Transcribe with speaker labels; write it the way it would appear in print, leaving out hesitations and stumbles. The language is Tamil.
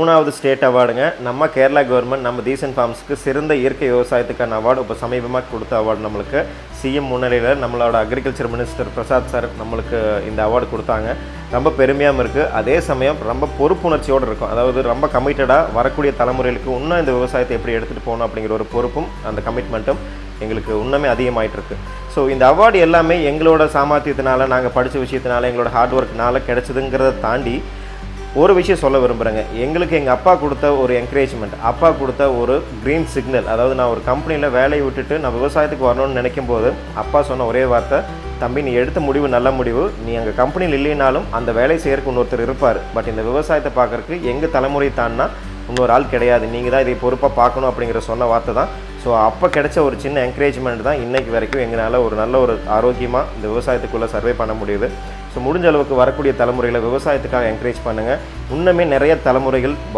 Speaker 1: மூணாவது ஸ்டேட் அவார்டுங்க. நம்ம கேரளா கவர்மெண்ட் நம்ம டீசன்ட் ஃபார்ம்ஸ்க்கு சிறந்த இயற்கை விவசாயத்துக்கான அவார்டு இப்போ சமீபமாக கொடுத்த அவார்டு நம்மளுக்கு சிஎம் முன்னிலையில் நம்மளோட அக்ரிகல்ச்சர் மினிஸ்டர் பிரசாத் சார் நம்மளுக்கு இந்த அவார்டு கொடுத்தாங்க. ரொம்ப பெருமையாகவும் இருக்குது, அதே சமயம் ரொம்ப பொறுப்புணர்ச்சியோடு இருக்கும். அதாவது ரொம்ப கமிட்டடாக வரக்கூடிய தலைமுறைகளுக்கு இன்னும் இந்த விவசாயத்தை எப்படி எடுத்துகிட்டு போகணும் அப்படிங்கிற ஒரு பொறுப்பும் அந்த கமிட்மெண்ட்டும் எங்களுக்கு இன்னுமே அதிகமாகிட்டுருக்கு. ஸோ இந்த அவார்டு எல்லாமே எங்களோட சாமர்த்தியத்தினால, நாங்கள் படித்த விஷயத்தினால, எங்களோட ஹார்ட் ஒர்க்னால கிடச்சிதுங்கிறத தாண்டி ஒரு விஷயம் சொல்ல விரும்புகிறேங்க. எங்களுக்கு எங்கள் அப்பா கொடுத்த ஒரு என்கரேஜ்மெண்ட், அப்பா கொடுத்த ஒரு க்ரீன் சிக்னல். அதாவது நான் ஒரு கம்பெனியில் வேலையை விட்டுட்டு நான் விவசாயத்துக்கு வரணும்னு நினைக்கும் போது அப்பா சொன்ன ஒரே வார்த்தை, தம்பி நீ எடுத்த முடிவு நல்ல முடிவு, நீ எங்கள் கம்பெனியில் இல்லைனாலும் அந்த வேலை செய்யறதுக்கு இன்னொருத்தர் இருப்பார், பட் இந்த விவசாயத்தை பார்க்குறதுக்கு எங்கள் தலைமுறை தான்னா இன்னொரு ஆள் கிடையாது, நீங்கள் தான் இதை பொறுப்பாக பார்க்கணும் அப்படிங்கிற சொன்ன வார்த்தை தான். ஸோ அப்போ கிடைச்ச ஒரு சின்ன என்கரேஜ்மெண்ட் தான் இன்றைக்கு வரைக்கும் எங்களால் ஒரு நல்ல ஒரு ஆரோக்கியமாக இந்த விவசாயத்துக்குள்ளே சர்வே பண்ண முடியுது. ஸோ முடிஞ்ச அளவுக்கு வரக்கூடிய தலைமுறைகளை விவசாயத்துக்காக என்கரேஜ் பண்ணுங்கள். இன்னுமே நிறைய தலைமுறைகள்